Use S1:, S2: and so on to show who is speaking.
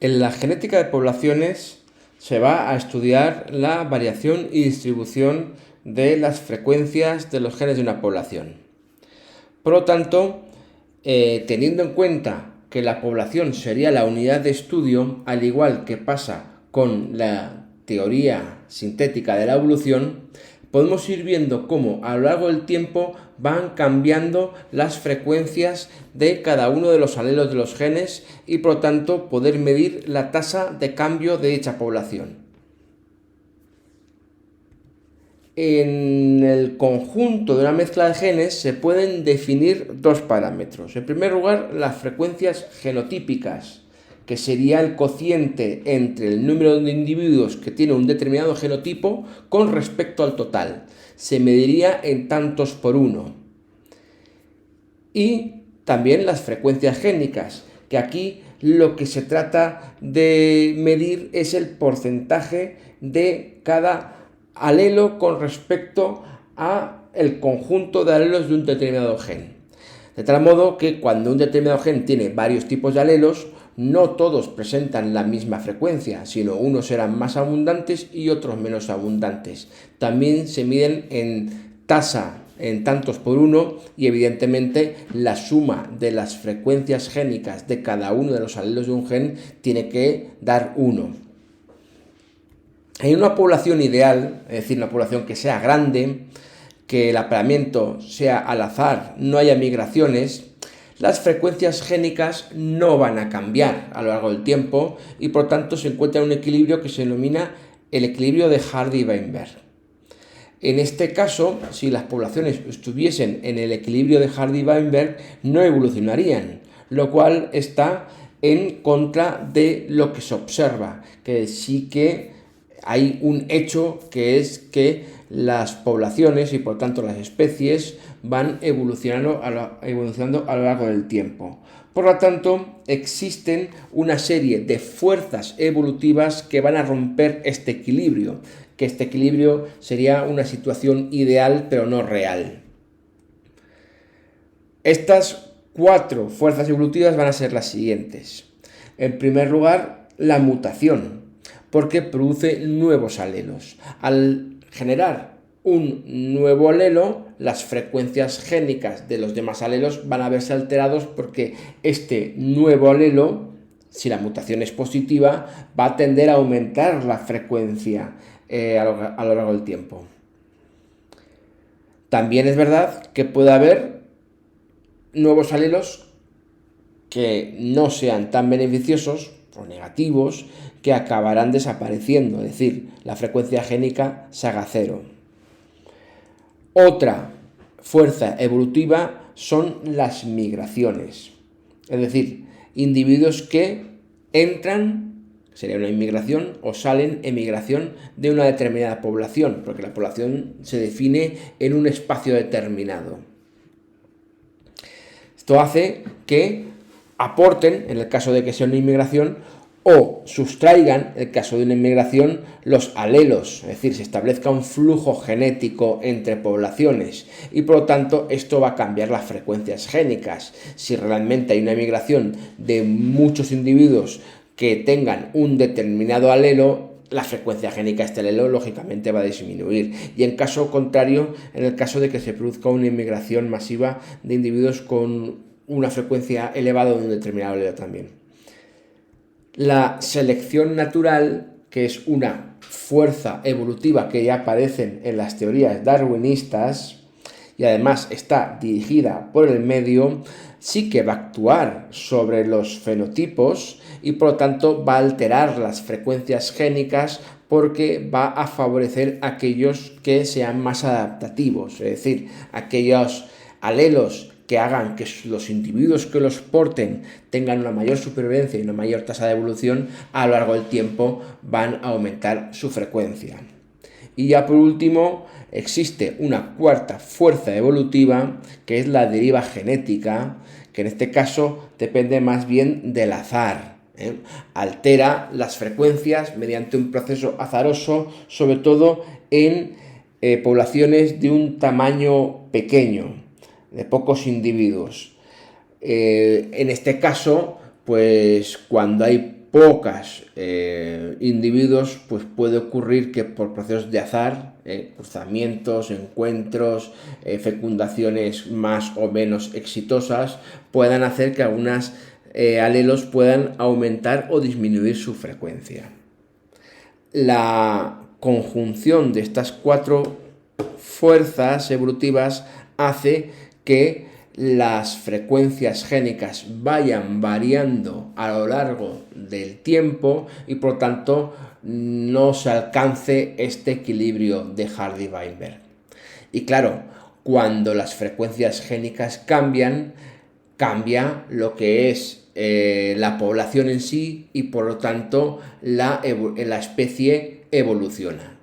S1: En la genética de poblaciones se va a estudiar la variación y distribución de las frecuencias de los genes de una población. Por lo tanto, teniendo en cuenta que la población sería la unidad de estudio, al igual que pasa con la teoría sintética de la evolución, podemos ir viendo cómo a lo largo del tiempo van cambiando las frecuencias de cada uno de los alelos de los genes y por lo tanto poder medir la tasa de cambio de dicha población. En el conjunto de una mezcla de genes se pueden definir dos parámetros. En primer lugar, las frecuencias genotípicas, que sería el cociente entre el número de individuos que tiene un determinado genotipo con respecto al total. Se mediría en tantos por uno. Y también las frecuencias génicas, que aquí lo que se trata de medir es el porcentaje de cada alelo con respecto a el conjunto de alelos de un determinado gen. De tal modo que cuando un determinado gen tiene varios tipos de alelos, no todos presentan la misma frecuencia, sino unos serán más abundantes y otros menos abundantes. También se miden en tasa, en tantos por uno, y evidentemente la suma de las frecuencias génicas de cada uno de los alelos de un gen tiene que dar 1. En una población ideal, es decir, una población que sea grande, que el apareamiento sea al azar, no haya migraciones, las frecuencias génicas no van a cambiar a lo largo del tiempo y por tanto se encuentra un equilibrio que se denomina el equilibrio de Hardy-Weinberg. En este caso, si las poblaciones estuviesen en el equilibrio de Hardy-Weinberg, no evolucionarían, lo cual está en contra de lo que se observa, que sí que hay un hecho que es que las poblaciones y por tanto las especies van evolucionando a lo largo del tiempo. Por lo tanto, existen una serie de fuerzas evolutivas que van a romper este equilibrio, que este equilibrio sería una situación ideal pero no real. Estas 4 fuerzas evolutivas van a ser las siguientes. En primer lugar, la mutación, porque produce nuevos alelos. Al generar un nuevo alelo, las frecuencias génicas de los demás alelos van a verse alterados porque este nuevo alelo, si la mutación es positiva, va a tender a aumentar la frecuencia a lo largo del tiempo. También es verdad que puede haber nuevos alelos que no sean tan beneficiosos o negativos, que acabarán desapareciendo, es decir, la frecuencia génica se haga 0. Otra fuerza evolutiva son las migraciones, es decir, individuos que entran, sería una inmigración, o salen emigración de una determinada población, porque la población se define en un espacio determinado. Esto hace que aporten, en el caso de que sea una inmigración, o sustraigan, en el caso de una inmigración, los alelos, es decir, se establezca un flujo genético entre poblaciones y por lo tanto esto va a cambiar las frecuencias génicas. Si realmente hay una migración de muchos individuos que tengan un determinado alelo, la frecuencia génica de este alelo lógicamente va a disminuir. Y en caso contrario, en el caso de que se produzca una inmigración masiva de individuos con una frecuencia elevada de un determinado alelo también. La selección natural, que es una fuerza evolutiva que ya aparece en las teorías darwinistas y además está dirigida por el medio, sí que va a actuar sobre los fenotipos y por lo tanto va a alterar las frecuencias génicas porque va a favorecer a aquellos que sean más adaptativos, es decir, aquellos alelos que hagan que los individuos que los porten tengan una mayor supervivencia y una mayor tasa de evolución, a lo largo del tiempo van a aumentar su frecuencia. Y ya por último, existe una cuarta fuerza evolutiva, que es la deriva genética, que en este caso depende más bien del azar. Altera las frecuencias mediante un proceso azaroso, sobre todo en poblaciones de un tamaño pequeño, de pocos individuos. En este caso, pues cuando hay pocos individuos, pues puede ocurrir que por procesos de azar, cruzamientos, encuentros, fecundaciones más o menos exitosas, puedan hacer que algunos alelos puedan aumentar o disminuir su frecuencia. La conjunción de estas 4 fuerzas evolutivas hace que las frecuencias génicas vayan variando a lo largo del tiempo y por tanto no se alcance este equilibrio de Hardy-Weinberg. Y claro, cuando las frecuencias génicas cambian, cambia lo que es la población en sí y por lo tanto la especie evoluciona.